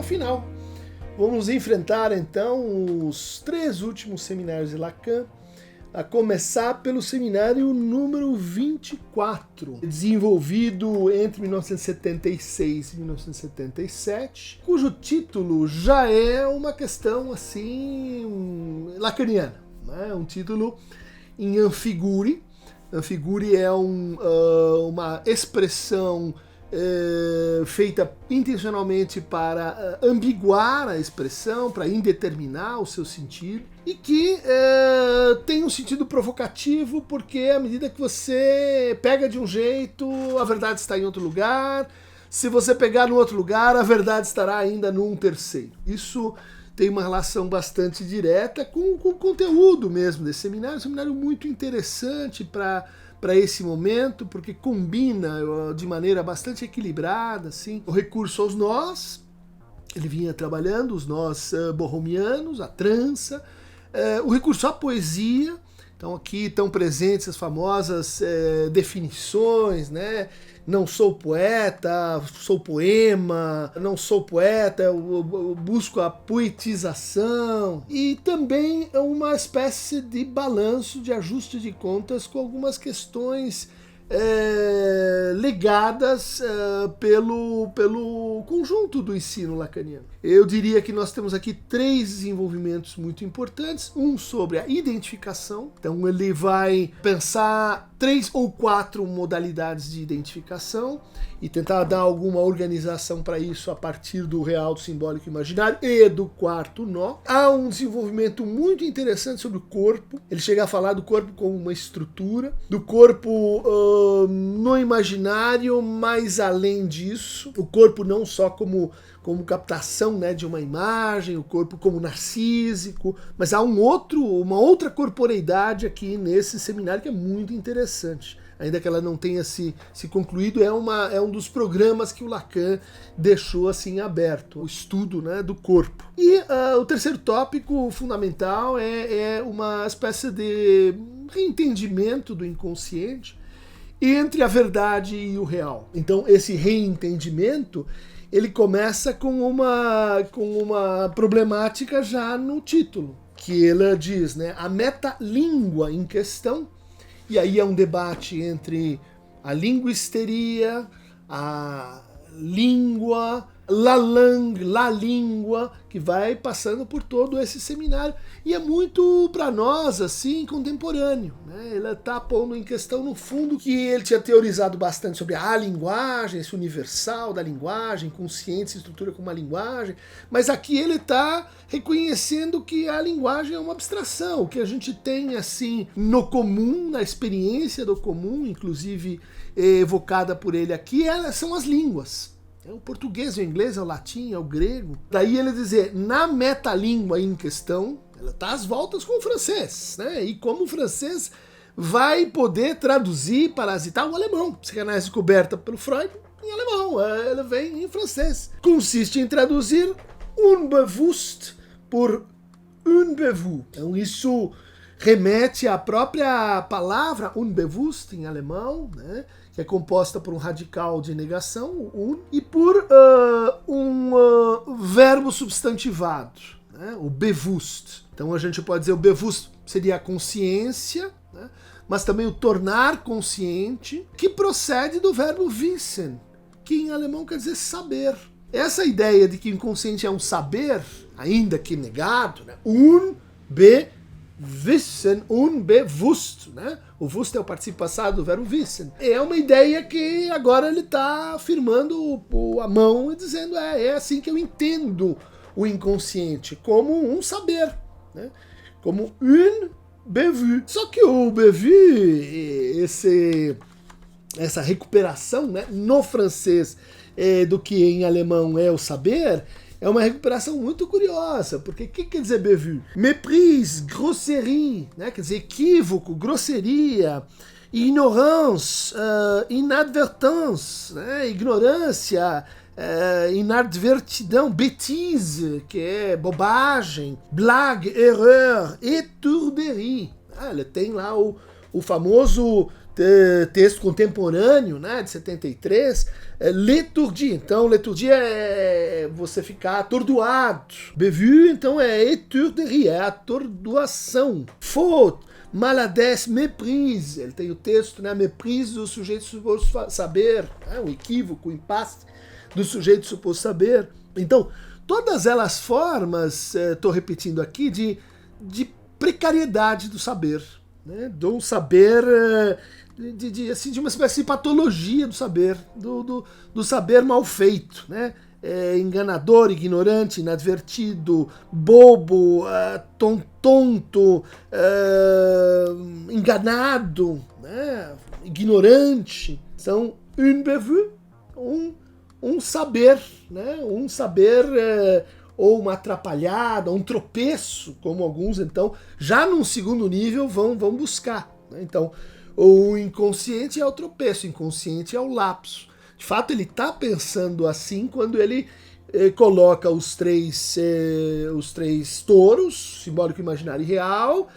final. Vamos enfrentar então os 3 últimos seminários de Lacan, a começar pelo seminário número 24, desenvolvido entre 1976 e 1977, cujo título já é uma questão assim lacaniana, né? Um título em Amfiguri. Amfiguri é uma expressão feita intencionalmente para ambiguar a expressão, para indeterminar o seu sentido, e que tem um sentido provocativo, porque à medida que você pega de um jeito, a verdade está em outro lugar. Se você pegar no outro lugar, a verdade estará ainda num terceiro. Isso tem uma relação bastante direta com o conteúdo mesmo desse seminário. Um seminário muito interessante para esse momento, porque combina de maneira bastante equilibrada assim, o recurso aos nós. Ele vinha trabalhando os nós borromianos, a trança, o recurso à poesia. Então aqui estão presentes as famosas definições, né? Não sou poeta, sou poema. Não sou poeta, eu busco a poetização. E também uma espécie de balanço, de ajuste de contas com algumas questões legadas pelo conjunto do ensino lacaniano. Eu diria que nós temos aqui 3 desenvolvimentos muito importantes. Um sobre a identificação. Então ele vai pensar 3 ou 4 modalidades de identificação e tentar dar alguma organização para isso a partir do real, do simbólico imaginário e do 4º nó. Há um desenvolvimento muito interessante sobre o corpo. Ele chega a falar do corpo como uma estrutura, do corpo no imaginário, mas além disso, o corpo não só como captação, né, de uma imagem, o corpo como narcísico, mas há uma outra corporeidade aqui nesse seminário que é muito interessante. Ainda que ela não tenha se concluído, é um dos programas que o Lacan deixou assim aberto, o estudo, né, do corpo. E o terceiro tópico fundamental é uma espécie de reentendimento do inconsciente entre a verdade e o real. Então esse reentendimento ele começa com uma problemática já no título, que ela diz, né, a metalíngua em questão. E aí é um debate entre a linguisteria, a língua, la langue, la língua, que vai passando por todo esse seminário. E é muito, para nós, assim, contemporâneo, né? Ele está pondo em questão, no fundo, que ele tinha teorizado bastante sobre a linguagem, esse universal da linguagem, consciente se estrutura como uma linguagem, mas aqui ele está reconhecendo que a linguagem é uma abstração, o que a gente tem, assim, no comum, na experiência do comum, inclusive evocada por ele aqui, são as línguas. É o português, o inglês, é o latim, é o grego. Daí ele dizer, na metalíngua em questão, ela está às voltas com o francês, né? E como o francês vai poder traduzir, parasitar o alemão. Psicanálise coberta pelo Freud em alemão, ela vem em francês. Consiste em traduzir unbewusst por unbewu. Então isso remete à própria palavra unbewusst em alemão, né? Que é composta por um radical de negação, o un, e por um verbo substantivado, né? O bewusst. Então a gente pode dizer o bewusst seria a consciência, né? Mas também o tornar consciente, que procede do verbo wissen, que em alemão quer dizer saber. Essa ideia de que o inconsciente é um saber, ainda que negado, né? Wissen, unbewusst, né? O wusst é o participio passado do verbo wissen. É uma ideia que agora ele está afirmando a mão e dizendo é assim que eu entendo o inconsciente, como um saber, né? Como un bevu. Só que o bevu, essa recuperação, né, no francês do que em alemão é o saber, é uma recuperação muito curiosa, porque o que quer dizer bevu? Méprise, grosserie, né? Quer dizer equívoco, grosseria, ignorance, inadvertance, né? Ignorância, inadvertidão, bêtise, que é bobagem, blague, erreur, étourderie. Ele tem lá o famoso texto contemporâneo, né, de 73, liturgia. Então, liturgia é você ficar atordoado. Bévue, então, é étourderie, é atordoação. Faute, maladesse, méprise. Ele tem o texto, né, méprise do sujeito suposto saber, né, o equívoco, o impasse do sujeito suposto saber. Então, todas elas formas, estou repetindo aqui, de precariedade do saber, né, do saber, assim, de uma espécie de patologia do saber, do saber mal feito, né, enganador, ignorante, inadvertido, bobo, tonto, enganado, né, ignorante. São une bévue, um saber, né, um saber ou uma atrapalhada, um tropeço, como alguns, então, já num segundo nível vão buscar, né? Então, o inconsciente é o tropeço, o inconsciente é o lapso. De fato, ele está pensando assim quando ele coloca os três touros, simbólico, imaginário e real,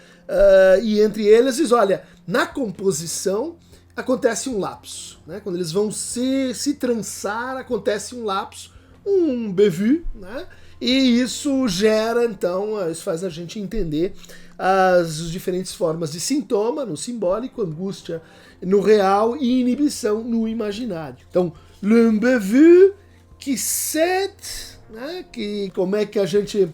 e entre eles diz, olha, na composição acontece um lapso, né? Quando eles vão se trançar, acontece um lapso, um bévue, né? E isso gera, então, isso faz a gente entender as diferentes formas de sintoma no simbólico, angústia no real e inibição no imaginário. Então, le bévue qui sait, né? Que como é que a gente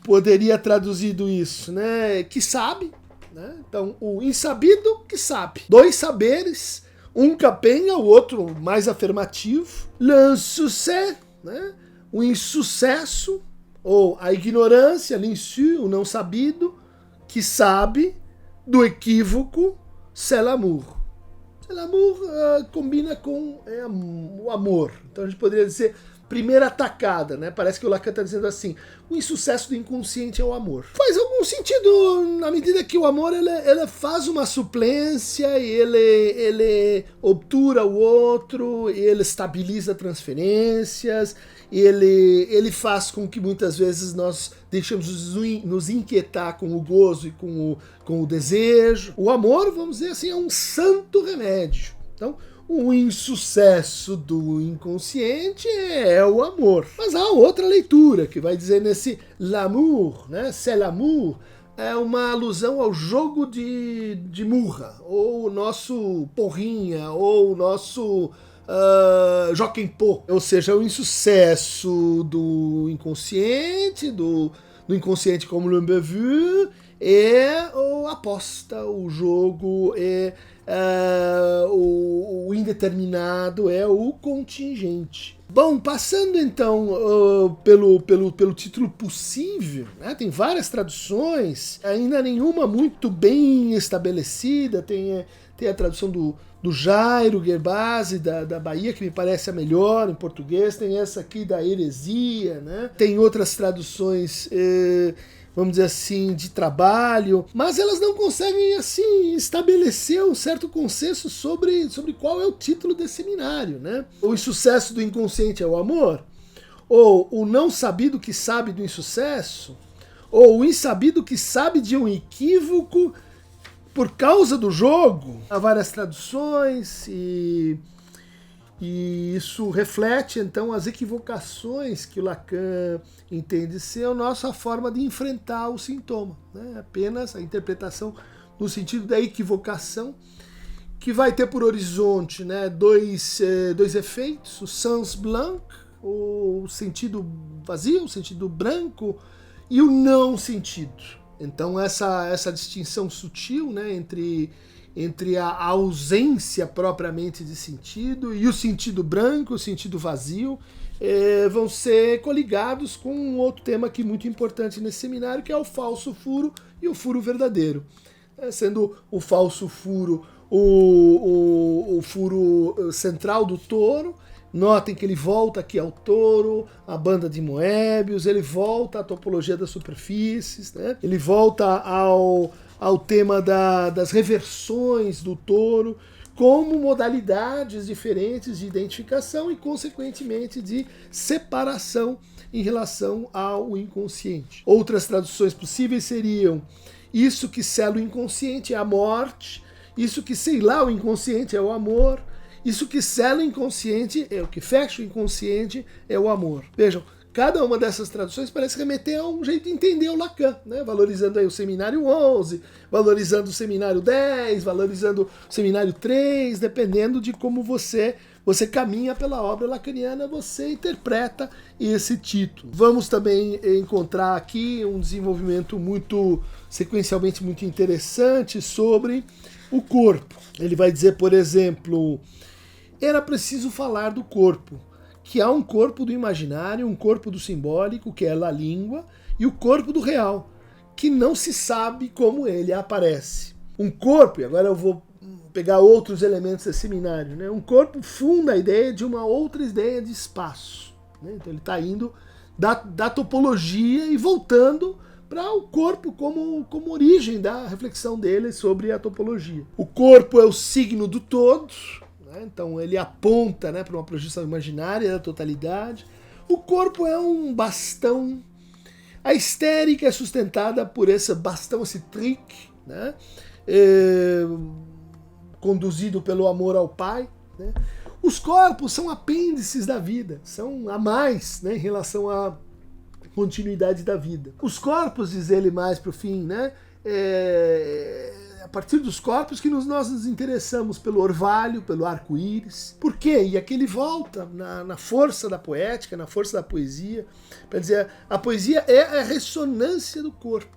poderia traduzido isso, né? Que sabe, né? Então, o insabido que sabe. Dois saberes, um capenga, o outro mais afirmativo. L'insuccès, né? O insucesso, ou a ignorância, l'insu, o não sabido, que sabe, do equívoco, c'est l'amour. C'est l'amour combina com o amor. Então a gente poderia dizer primeira atacada, né? Parece que o Lacan está dizendo assim, o insucesso do inconsciente é o amor. Faz algum sentido na medida que o amor ele faz uma suplência, ele obtura o outro, ele estabiliza transferências, ele faz com que muitas vezes nós deixamos nos inquietar com o gozo e com o desejo. O amor, vamos dizer assim, é um santo remédio. Então, o insucesso do inconsciente é o amor. Mas há outra leitura que vai dizer nesse l'amour, né? C'est l'amour, é uma alusão ao jogo de murra, ou o nosso porrinha, ou o nosso joquem-pô. Ou seja, o insucesso do inconsciente como le bévue, é a aposta, o jogo, o indeterminado, é o contingente. Bom, passando então pelo título possível, né? Tem várias traduções, ainda nenhuma muito bem estabelecida, tem a tradução do Jairo Gerbasi, da Bahia, que me parece a melhor em português, tem essa aqui da Heresia, né? Tem outras traduções, vamos dizer assim, de trabalho, mas elas não conseguem, assim, estabelecer um certo consenso sobre qual é o título desse seminário, né? O insucesso do inconsciente é o amor? Ou o não sabido que sabe do insucesso? Ou o insabido que sabe de um equívoco por causa do jogo? Há várias traduções e isso reflete, então, as equivocações que o Lacan entende ser a nossa forma de enfrentar o sintoma, né? Apenas a interpretação no sentido da equivocação, que vai ter por horizonte, né, dois efeitos, o sens blanc, o sentido vazio, o sentido branco, e o não sentido. Então essa distinção sutil, né, entre a ausência propriamente de sentido e o sentido branco, o sentido vazio, vão ser coligados com um outro tema aqui muito importante nesse seminário, que é o falso furo e o furo verdadeiro. Sendo o falso furo o furo central do touro. Notem que ele volta aqui ao touro, a banda de Moebius, ele volta à topologia das superfícies, né? Ele volta ao tema das reversões do touro como modalidades diferentes de identificação e, consequentemente, de separação em relação ao inconsciente. Outras traduções possíveis seriam: isso que sela o inconsciente é a morte, isso que sela o inconsciente é o amor, isso que sela o inconsciente, é o que fecha o inconsciente, é o amor. Vejam, cada uma dessas traduções parece remeter a um jeito de entender o Lacan, né? Valorizando aí o seminário 11, valorizando o seminário 10, valorizando o seminário 3, dependendo de como você caminha pela obra lacaniana, você interpreta esse título. Vamos também encontrar aqui um desenvolvimento sequencialmente muito interessante sobre o corpo. Ele vai dizer, por exemplo, era preciso falar do corpo, que há um corpo do imaginário, um corpo do simbólico, que é a língua, e o corpo do real, que não se sabe como ele aparece. Um corpo, e agora eu vou pegar outros elementos desse seminário, né? Um corpo funda a ideia de uma outra ideia de espaço, né? Então ele está indo da topologia e voltando para o corpo como origem da reflexão dele sobre a topologia. O corpo é o signo do todo, né? Então ele aponta, né, para uma projeção imaginária da totalidade. O corpo é um bastão. A histérica é sustentada por esse bastão, esse trick, né? Conduzido pelo amor ao Pai, né? Os corpos são apêndices da vida, são a mais, né, em relação à continuidade da vida. Os corpos, diz ele mais para o fim, né, a partir dos corpos que nós nos interessamos pelo orvalho, pelo arco-íris. Por quê? E aqui ele volta na força da poética, na força da poesia, para dizer a poesia é a ressonância do corpo.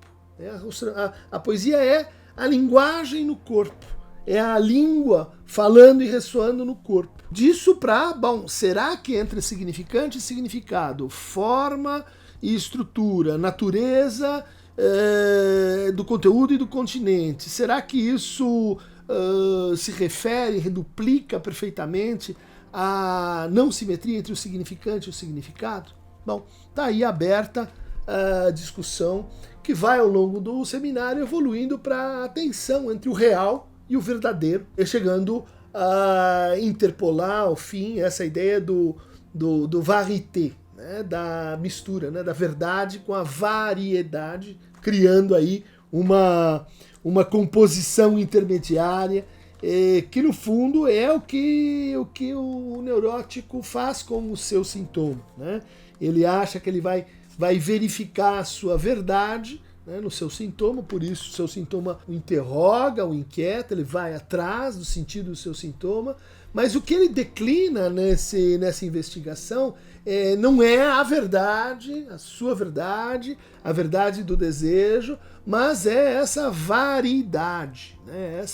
A poesia é a linguagem no corpo. É a língua falando e ressoando no corpo. Disso para, será que entre significante e significado, forma e estrutura, natureza do conteúdo e do continente, será que isso se refere, reduplica perfeitamente a não simetria entre o significante e o significado? Bom, está aí aberta a discussão que vai ao longo do seminário evoluindo para a tensão entre o real e o verdadeiro, e chegando a interpolar ao fim essa ideia do varieté, né, da mistura, né, da verdade com a variedade, criando aí uma composição intermediária, que no fundo é o que o neurótico faz com o seu sintoma, né? Ele acha que ele vai verificar a sua verdade, né, no seu sintoma, por isso o seu sintoma o interroga, o inquieta, ele vai atrás do sentido do seu sintoma, mas o que ele declina nessa investigação não é a verdade, a sua verdade, a verdade do desejo, mas é essa variedade, né,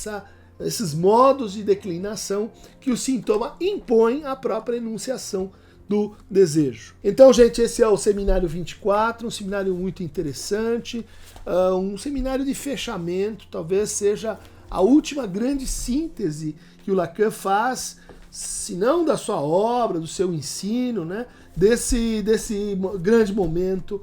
esses modos de declinação que o sintoma impõe à própria enunciação do desejo. Então, gente, esse é o seminário 24, um seminário muito interessante, um seminário de fechamento, talvez seja a última grande síntese que o Lacan faz, se não da sua obra, do seu ensino, né, desse grande momento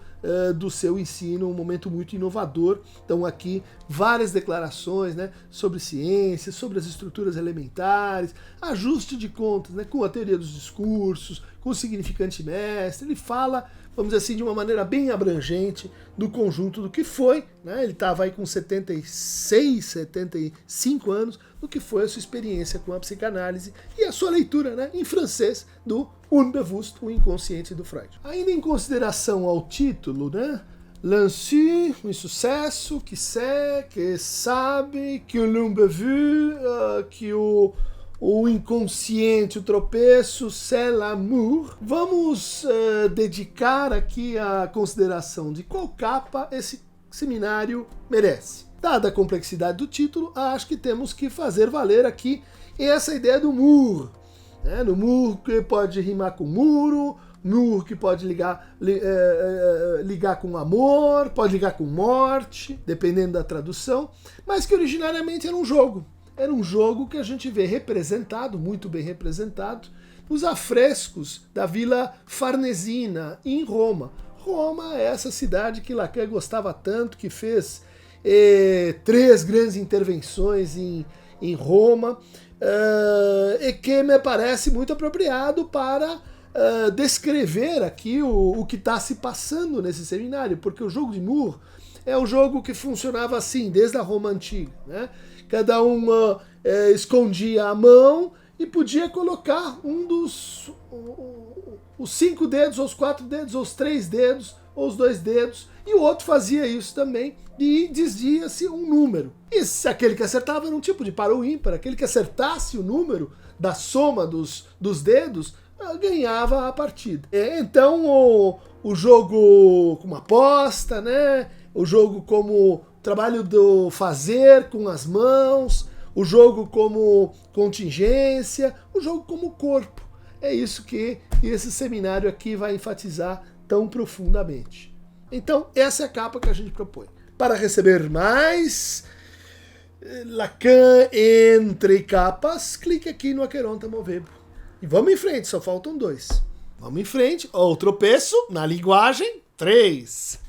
do seu ensino, um momento muito inovador. Então aqui várias declarações, né, sobre ciência, sobre as estruturas elementares, ajuste de contas, né, com a teoria dos discursos, com o significante mestre. Ele fala, vamos dizer assim, de uma maneira bem abrangente do conjunto do que foi, né? Ele estava aí com 76, 75 anos, do que foi a sua experiência com a psicanálise e a sua leitura, né, em francês do Unbewusst, o inconsciente do Freud. Ainda em consideração ao título, né, L'insu, o insucesso, que sait, que sabe, que l'unbevu, que o inconsciente, o tropeço, c'est l'amour. Vamos dedicar aqui a consideração de qual capa esse seminário merece. Dada a complexidade do título, acho que temos que fazer valer aqui essa ideia do mur. Né? No mur que pode rimar com muro, mur que pode ligar com amor, pode ligar com morte, dependendo da tradução, mas que originariamente era um jogo. Era um jogo que a gente vê representado, muito bem representado, nos afrescos da Vila Farnesina, em Roma. Roma é essa cidade que Lacan gostava tanto, que fez 3 grandes intervenções em Roma, e que me parece muito apropriado para descrever aqui o que está se passando nesse seminário, porque o jogo de Moore é um jogo que funcionava assim, desde a Roma Antiga, né? Cada um escondia a mão e podia colocar um dos os 5 dedos, ou os 4 dedos, ou os 3 dedos, ou os 2 dedos, e o outro fazia isso também, e dizia-se um número. E se aquele que acertava era um tipo de par ou ímpar, aquele que acertasse o número da soma dos dedos, ganhava a partida. Então o jogo como aposta, né? O jogo como trabalho do fazer com as mãos, o jogo como contingência, o jogo como corpo. É isso que esse seminário aqui vai enfatizar tão profundamente. Então, essa é a capa que a gente propõe. Para receber mais Lacan entre capas, clique aqui no Aqueronta Movebo. E vamos em frente, só faltam 2. Vamos em frente. Ó, o tropeço na linguagem 3.